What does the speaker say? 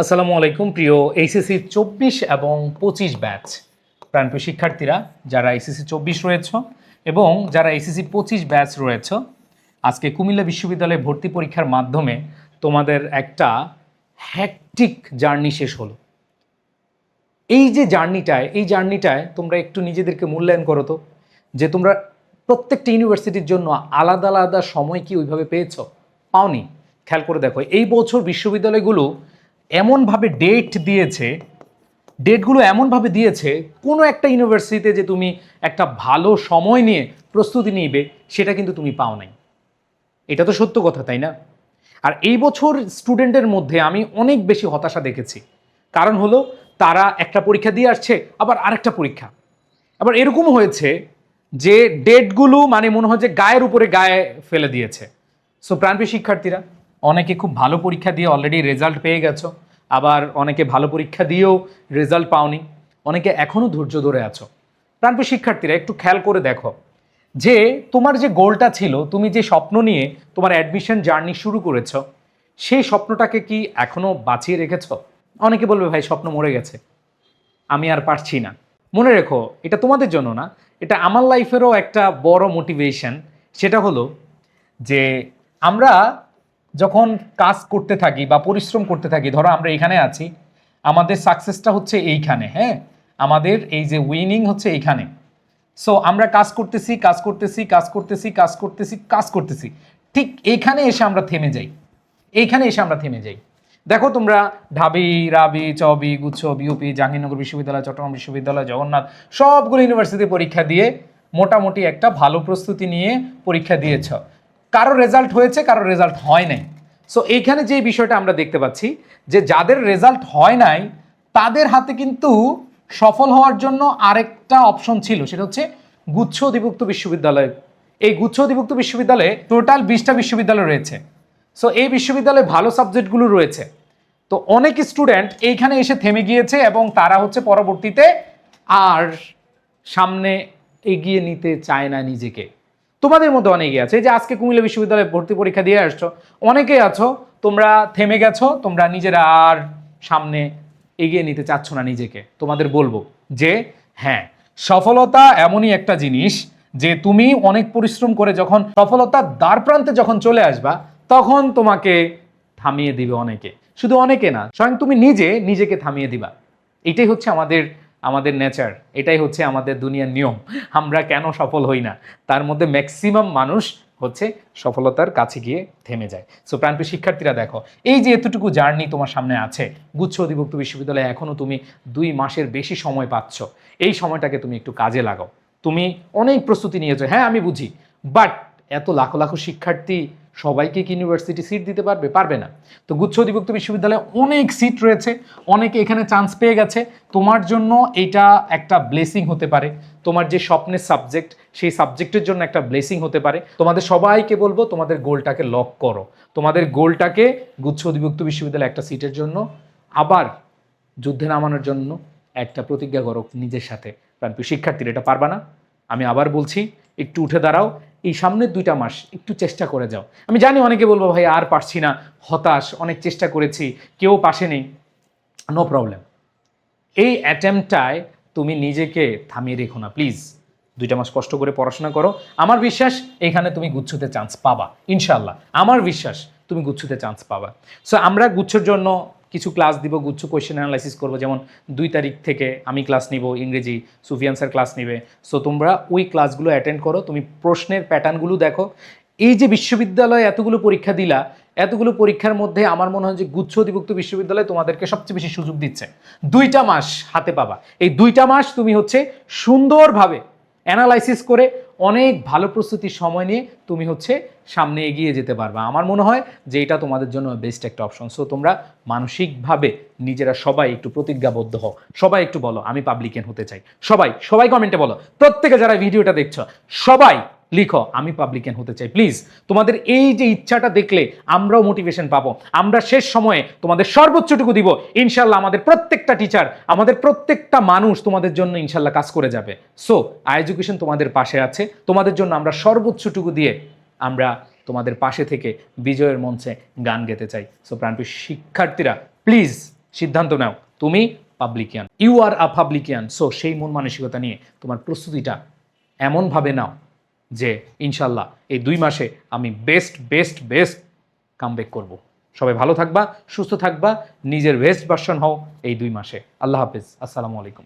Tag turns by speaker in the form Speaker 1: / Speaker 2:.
Speaker 1: আসসালামু আলাইকুম প্রিয় এইচএসসি 24 এবং 25 ব্যাচ প্রাণপ্রিয় শিক্ষার্থীরা, যারা এইচএসসি 24 রয়েছ এবং যারা এইচএসসি 25 ব্যাচ রয়েছ, আজকে কুমিল্লা বিশ্ববিদ্যালয়ে ভর্তি পরীক্ষার মাধ্যমে তোমাদের একটা হ্যাকটিক জার্নি শেষ হলো। এই যে জার্নিটায় তোমরা একটু নিজেদেরকে মূল্যায়ন করো তো, যে তোমরা প্রত্যেকটা ইউনিভার্সিটির জন্য আলাদা আলাদা সময় কি ওইভাবে পেয়েছো? পাওনি। খেয়াল করে দেখো, এই বছর বিশ্ববিদ্যালয়গুলো এমনভাবে ডেটগুলো এমনভাবে দিয়েছে, কোনো একটা ইউনিভার্সিটিতে যে তুমি একটা ভালো সময় নিয়ে প্রস্তুতি নিবে সেটা কিন্তু তুমি পাও নাই। এটা তো সত্য কথা, তাই না? আর এই বছর স্টুডেন্টের মধ্যে আমি অনেক বেশি হতাশা দেখেছি। কারণ হলো, তারা একটা পরীক্ষা দিয়ে আসছে, আবার আরেকটা পরীক্ষা। আবার এরকম হয়েছে যে ডেটগুলো মানে মনে হয় যে গায়ের উপরে গায়ে ফেলে দিয়েছে। সো প্রাণপ্রিয় শিক্ষার্থীরা, অনেকে খুব ভালো পরীক্ষা দিয়ে অলরেডি রেজাল্ট পেয়ে গেছো, আবার অনেকে ভালো পরীক্ষা দিয়েও রেজাল্ট পাওনি, অনেকে এখনও ধৈর্য ধরে আছো। প্রাণপ্রিয় শিক্ষার্থীরা, একটু খেয়াল করে দেখো যে তোমার যে গোলটা ছিল, তুমি যে স্বপ্ন নিয়ে তোমার অ্যাডমিশন জার্নি শুরু করেছো, সেই স্বপ্নটাকে কি এখনও বাঁচিয়ে রেখেছো? অনেকে বলবে ভাই স্বপ্ন মরে গেছে, আমি আর পারছি না। মনে রেখো, এটা তোমাদের জন্য না, এটা আমার লাইফেরও একটা বড় মোটিভেশন। সেটা হলো যে আমরা যখন কাজ করতে থাকি বা পরিশ্রম করতে থাকি, ধরো আমরা এখানে আছি, আমাদের সাকসেসটা হচ্ছে এইখানে, হ্যাঁ, আমাদের এই যে উইনিং হচ্ছে এইখানে। সো আমরা কাজ করতেছি, ঠিক এইখানে এসে আমরা থেমে যাই। দেখো তোমরা ঢাবি, রাবি, চবি, গুচ্ছ, বিউপি, জাহাঙ্গীরনগর বিশ্ববিদ্যালয়, চট্টগ্রাম বিশ্ববিদ্যালয়, জগন্নাথ, সবগুলো ইউনিভার্সিটি পরীক্ষা দিয়ে মোটামুটি একটা ভালো প্রস্তুতি নিয়ে পরীক্ষা দিয়েছ। কারো রেজাল্ট হয়েছে, কারো রেজাল্ট হয় নাই। সো এইখানে যে বিষয়টা আমরা দেখতে পাচ্ছি, যে যাদের রেজাল্ট হয় নাই তাদের হাতে কিন্তু সফল হওয়ার জন্য আরেকটা অপশন ছিল, সেটা হচ্ছে গুচ্ছ অধিভুক্ত বিশ্ববিদ্যালয়। এই গুচ্ছ অধিভুক্ত বিশ্ববিদ্যালয়ে টোটাল 20টা বিশ্ববিদ্যালয় রয়েছে। সো এই বিশ্ববিদ্যালয়ে ভালো সাবজেক্টগুলো রয়েছে। তো অনেক স্টুডেন্ট এইখানে এসে থেমে গিয়েছে এবং তারা হচ্ছে পরবর্তীতে আর সামনে এগিয়ে নিতে চায় না নিজেকে। তোমাদের মধ্যে অনেকে আছে, যে আজকে কুমিল্লা বিশ্ববিদ্যালয়ে ভর্তি পরীক্ষা দিয়ে আসছো, অনেকেই আছো তোমরা থেমে গেছো, তোমরা নিজেরা আর সামনে এগিয়ে নিতে চাচ্ছ না নিজেকে। তোমাদের বলবো যে হ্যাঁ, সফলতা এমনই একটা জিনিস যে তুমি অনেক পরিশ্রম করে যখন সফলতার দ্বার প্রান্তে যখন চলে আসবা, তখন তোমাকে থামিয়ে দিবে অনেকে। শুধু অনেকে না, স্বয়ং তুমি নিজেকে থামিয়ে দিবা। এটাই হচ্ছে আমাদের নেচার, এটাই হচ্ছে আমাদের দুনিয়ার নিয়ম। আমরা কেন সফল হই না, তার মধ্যে ম্যাক্সিমাম মানুষ হচ্ছে সফলতার কাছে গিয়ে থেমে যায়। সো প্রাণপ্রিয় শিক্ষার্থীরা, দেখো এই যে এতটুকু জার্নি তোমার সামনে আছে, গুচ্ছ অধিভুক্ত বিশ্ববিদ্যালয়ে এখনও তুমি 2 মাসের বেশি সময় পাচ্ছ। এই সময়টাকে তুমি একটু কাজে লাগাও। তুমি অনেক প্রস্তুতি নিয়েছো, হ্যাঁ আমি বুঝি, বাট এত লাখো লাখো শিক্ষার্থী সবাইকে কি ইউনিভার্সিটি সিট দিতে পারবে না। তো গুচ্ছ অধিভুক্ত বিশ্ববিদ্যালয়ে অনেক সিট রয়েছে, অনেকে এখানে চান্স পেয়ে গেছে। তোমার জন্য এটা একটা ব্লেসিং হতে পারে, তোমার যে স্বপ্নের সাবজেক্ট সেই সাবজেক্টের জন্য একটা ব্লেসিং হতে পারে। তোমাদের সবাইকে বলবো, তোমাদের গোলটাকে লক করো, তোমাদের গোলটাকে গুচ্ছ অধিভুক্ত বিশ্ববিদ্যালয়ে একটা সিটের জন্য আবার যুদ্ধে নামানোর জন্য একটা প্রতিজ্ঞা করো নিজের সাথে। প্রাণপ্রিয় শিক্ষার্থীরা, এটা পারবা না? আমি আবার বলছি, একটু উঠে দাঁড়াও, এই সামনের 2টা মাস একটু চেষ্টা করে যাও। আমি জানি অনেকে বলবো ভাই আর পারছি না, হতাশ, অনেক চেষ্টা করেছি, কেউ পাশে নেই। নো প্রবলেম, এই অ্যাটেম্পটায় তুমি নিজেকে থামিয়ে রেখো না প্লিজ। 2টা মাস কষ্ট করে পড়াশোনা করো, আমার বিশ্বাস এখানে তুমি গুচ্ছতে চান্স পাবা, ইনশাল্লাহ আমার বিশ্বাস তুমি গুচ্ছতে চান্স পাবা। সো আমরা গুচ্ছর জন্য কিছু ক্লাস দিব, গুচ্ছ কোয়েশ্চেন অ্যানালাইসিস করবো। যেমন 2 তারিখ থেকে আমি ক্লাস নিব ইংরেজি, সুফিয়ান স্যার ক্লাস নেবে। সো তোমরা ওই ক্লাসগুলো অ্যাটেন্ড করো, তুমি প্রশ্নের প্যাটার্নগুলো দেখো। এই যে বিশ্ববিদ্যালয়ে এতগুলো পরীক্ষা দিলা, এতগুলো পরীক্ষার মধ্যে আমার মনে হয় যে গুচ্ছ অধিভুক্ত বিশ্ববিদ্যালয় তোমাদেরকে সবচেয়ে বেশি সুযোগ দিচ্ছে। 2টা মাস হাতে পাবা, এই 2টা মাস তুমি হচ্ছে সুন্দরভাবে অ্যানালাইসিস করে অনেক ভালো প্রস্তুতির সময় নিয়ে তুমি হচ্ছে সামনে এগিয়ে যেতে পারবা। আমার মনে হয় যে এটা তোমাদের জন্য বেস্ট একটা অপশন। সো তোমরা মানসিকভাবে নিজেরা সবাই একটু প্রতিজ্ঞাবদ্ধ হও, সবাই একটু বলো আমি পাবলিকেন হতে চাই। সবাই কমেন্টে বলো, প্রত্যেকে যারা ভিডিওটা দেখছো সবাই লিখো আমি পাবলিকেন হতে চাই। প্লিজ তোমাদের এই যে ইচ্ছাটা দেখলে আমরাও মোটিভেশন পাবো, আমরা শেষ সময়ে তোমাদের সর্বোচ্চটুকু দিব ইনশাল্লাহ। আমাদের প্রত্যেকটা টিচার, আমাদের প্রত্যেকটা মানুষ তোমাদের জন্য ইনশাল্লাহ কাজ করে যাবে। সো এডুকেশন তোমাদের পাশে আছে, তোমাদের জন্য আমরা সর্বোচ্চটুকু দিয়ে আমরা তোমাদের পাশে থেকে বিজয়ের মঞ্চে গান গেতে চাই। সো প্রাণপ্রিয় শিক্ষার্থীরা, প্লিজ সিদ্ধান্ত নাও তুমি পাবলিকিয়ান, ইউ আর আ পাবলিকিয়ান। সো সেই মন মানসিকতা নিয়ে তোমার প্রস্তুতিটা এমনভাবে নাও যে ইনশাল্লাহ এই 2 মাসে আমি বেস্ট কামব্যাক করব। সবাই ভালো থাকবা, সুস্থ থাকবা, নিজের বেস্ট ভার্সন হও এই 2 মাসে। আল্লাহ হাফেজ, আসসালামু আলাইকুম।